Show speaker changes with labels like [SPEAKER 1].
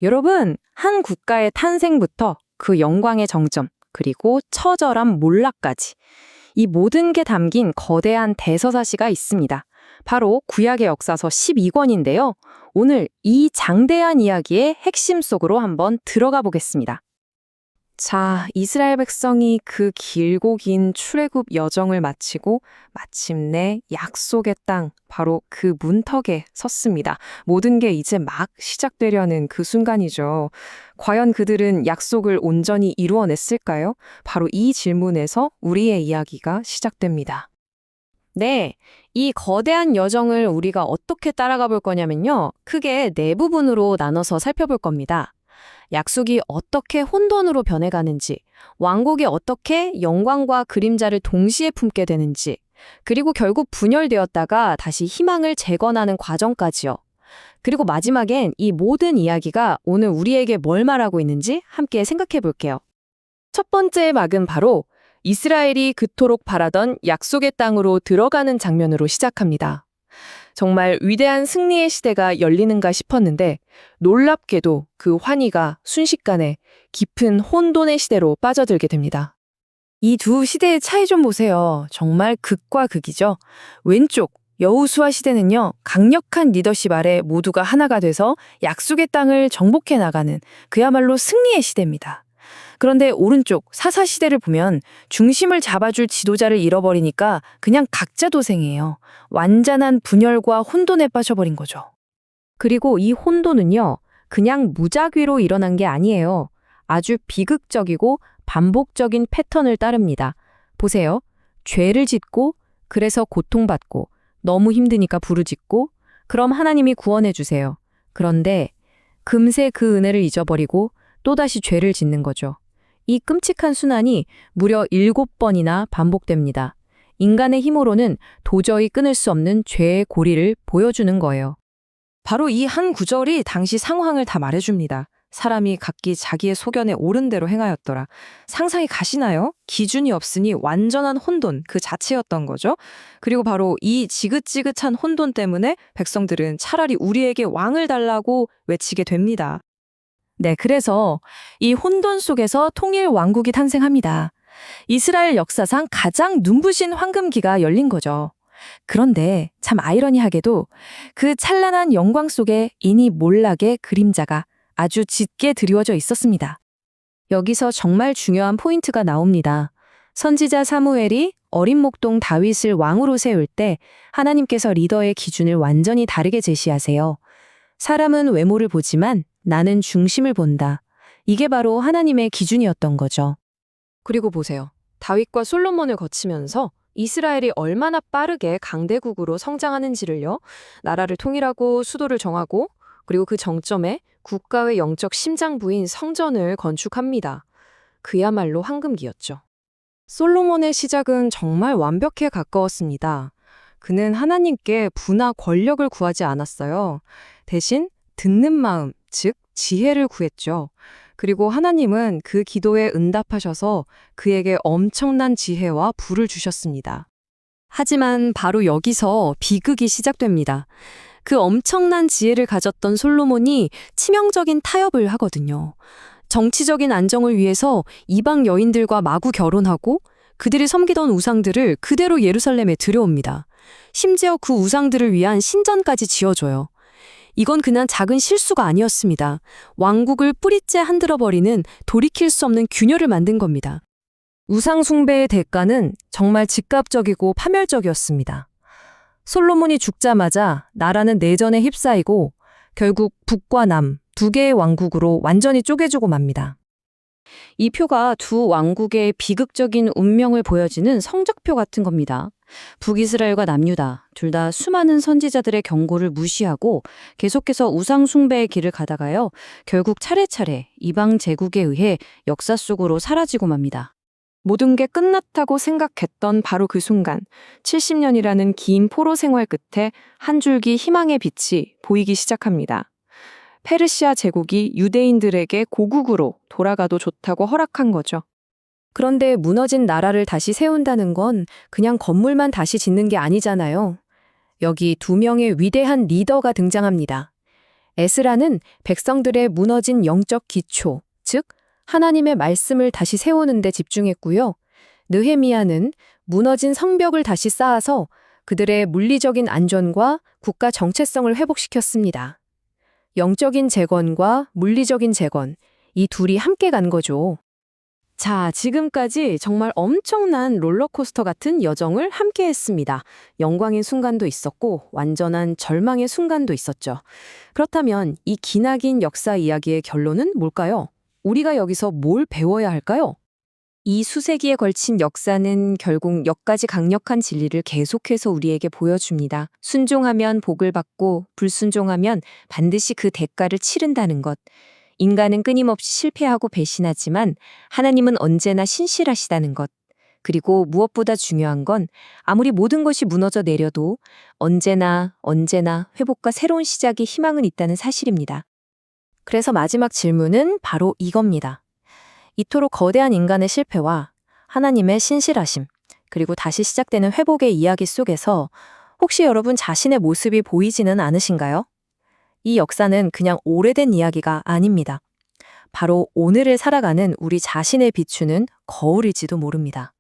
[SPEAKER 1] 여러분, 한 국가의 탄생부터 그 영광의 정점, 그리고 처절한 몰락까지 이 모든 게 담긴 거대한 대서사시가 있습니다. 바로 구약의 역사서 12권인데요. 오늘 이 장대한 이야기의 핵심 속으로 한번 들어가 보겠습니다. 자, 이스라엘 백성이 그 길고 긴 출애굽 여정을 마치고 마침내 약속의 땅, 바로 그 문턱에 섰습니다. 모든 게 이제 막 시작되려는 그 순간이죠. 과연 그들은 약속을 온전히 이루어냈을까요? 바로 이 질문에서 우리의 이야기가 시작됩니다. 네, 이 거대한 여정을 우리가 어떻게 따라가 볼 거냐면요. 크게 네 부분으로 나눠서 살펴볼 겁니다. 약속이 어떻게 혼돈으로 변해가는지, 왕국이 어떻게 영광과 그림자를 동시에 품게 되는지, 그리고 결국 분열되었다가 다시 희망을 재건하는 과정까지요. 그리고 마지막엔 이 모든 이야기가 오늘 우리에게 뭘 말하고 있는지 함께 생각해 볼게요. 첫 번째 막은 바로 이스라엘이 그토록 바라던 약속의 땅으로 들어가는 장면으로 시작합니다. 정말 위대한 승리의 시대가 열리는가 싶었는데 놀랍게도 그 환희가 순식간에 깊은 혼돈의 시대로 빠져들게 됩니다. 이 두 시대의 차이 좀 보세요. 정말 극과 극이죠. 왼쪽 여호수아 시대는요, 강력한 리더십 아래 모두가 하나가 돼서 약속의 땅을 정복해 나가는 그야말로 승리의 시대입니다. 그런데 오른쪽 사사 시대를 보면 중심을 잡아줄 지도자를 잃어버리니까 그냥 각자 도생해요. 완전한 분열과 혼돈에 빠져버린 거죠. 그리고 이 혼돈은요, 그냥 무작위로 일어난 게 아니에요. 아주 비극적이고 반복적인 패턴을 따릅니다. 보세요. 죄를 짓고, 그래서 고통받고, 너무 힘드니까 부르짖고, 그럼 하나님이 구원해 주세요. 그런데 금세 그 은혜를 잊어버리고 또다시 죄를 짓는 거죠. 이 끔찍한 순환이 무려 7번이나 반복됩니다. 인간의 힘으로는 도저히 끊을 수 없는 죄의 고리를 보여주는 거예요. 바로 이 한 구절이 당시 상황을 다 말해줍니다. 사람이 각기 자기의 소견에 옳은 대로 행하였더라. 상상이 가시나요? 기준이 없으니 완전한 혼돈 그 자체였던 거죠. 그리고 바로 이 지긋지긋한 혼돈 때문에 백성들은 차라리 우리에게 왕을 달라고 외치게 됩니다. 네, 그래서 이 혼돈 속에서 통일 왕국이 탄생합니다. 이스라엘 역사상 가장 눈부신 황금기가 열린 거죠. 그런데 참 아이러니하게도 그 찬란한 영광 속에 이니 몰락의 그림자가 아주 짙게 드리워져 있었습니다. 여기서 정말 중요한 포인트가 나옵니다. 선지자 사무엘이 어린 목동 다윗을 왕으로 세울 때 하나님께서 리더의 기준을 완전히 다르게 제시하세요. 사람은 외모를 보지만 나는 중심을 본다. 이게 바로 하나님의 기준이었던 거죠. 그리고 보세요. 다윗과 솔로몬을 거치면서 이스라엘이 얼마나 빠르게 강대국으로 성장하는지를요. 나라를 통일하고 수도를 정하고 그리고 그 정점에 국가의 영적 심장부인 성전을 건축합니다. 그야말로 황금기였죠. 솔로몬의 시작은 정말 완벽에 가까웠습니다. 그는 하나님께 부나 권력을 구하지 않았어요. 대신 듣는 마음, 즉 지혜를 구했죠. 그리고 하나님은 그 기도에 응답하셔서 그에게 엄청난 지혜와 부를 주셨습니다. 하지만 바로 여기서 비극이 시작됩니다. 그 엄청난 지혜를 가졌던 솔로몬이 치명적인 타협을 하거든요. 정치적인 안정을 위해서 이방 여인들과 마구 결혼하고 그들이 섬기던 우상들을 그대로 예루살렘에 들여옵니다. 심지어 그 우상들을 위한 신전까지 지어줘요. 이건 그냥 작은 실수가 아니었습니다. 왕국을 뿌리째 흔들어버리는 돌이킬 수 없는 균열을 만든 겁니다. 우상 숭배의 대가는 정말 즉각적이고 파멸적이었습니다. 솔로몬이 죽자마자 나라는 내전에 휩싸이고 결국 북과 남 두 개의 왕국으로 완전히 쪼개지고 맙니다. 이 표가 두 왕국의 비극적인 운명을 보여주는 성적표 같은 겁니다. 북이스라엘과 남유다 둘 다 수많은 선지자들의 경고를 무시하고 계속해서 우상 숭배의 길을 가다가요. 결국 차례차례 이방 제국에 의해 역사 속으로 사라지고 맙니다. 모든 게 끝났다고 생각했던 바로 그 순간 70년이라는 긴 포로 생활 끝에 한 줄기 희망의 빛이 보이기 시작합니다. 페르시아 제국이 유대인들에게 고국으로 돌아가도 좋다고 허락한 거죠. 그런데 무너진 나라를 다시 세운다는 건 그냥 건물만 다시 짓는 게 아니잖아요. 여기 두 명의 위대한 리더가 등장합니다. 에스라는 백성들의 무너진 영적 기초, 즉 하나님의 말씀을 다시 세우는 데 집중했고요. 느헤미야는 무너진 성벽을 다시 쌓아서 그들의 물리적인 안전과 국가 정체성을 회복시켰습니다. 영적인 재건과 물리적인 재건, 이 둘이 함께 간 거죠. 자, 지금까지 정말 엄청난 롤러코스터 같은 여정을 함께 했습니다. 영광의 순간도 있었고 완전한 절망의 순간도 있었죠. 그렇다면 이 기나긴 역사 이야기의 결론은 뭘까요? 우리가 여기서 뭘 배워야 할까요? 이 수세기에 걸친 역사는 결국 몇 가지 강력한 진리를 계속해서 우리에게 보여줍니다. 순종하면 복을 받고 불순종하면 반드시 그 대가를 치른다는 것. 인간은 끊임없이 실패하고 배신하지만 하나님은 언제나 신실하시다는 것. 그리고 무엇보다 중요한 건 아무리 모든 것이 무너져 내려도 언제나 회복과 새로운 시작의 희망은 있다는 사실입니다. 그래서 마지막 질문은 바로 이겁니다. 이토록 거대한 인간의 실패와 하나님의 신실하심, 그리고 다시 시작되는 회복의 이야기 속에서 혹시 여러분 자신의 모습이 보이지는 않으신가요? 이 역사는 그냥 오래된 이야기가 아닙니다. 바로 오늘을 살아가는 우리 자신을 비추는 거울일지도 모릅니다.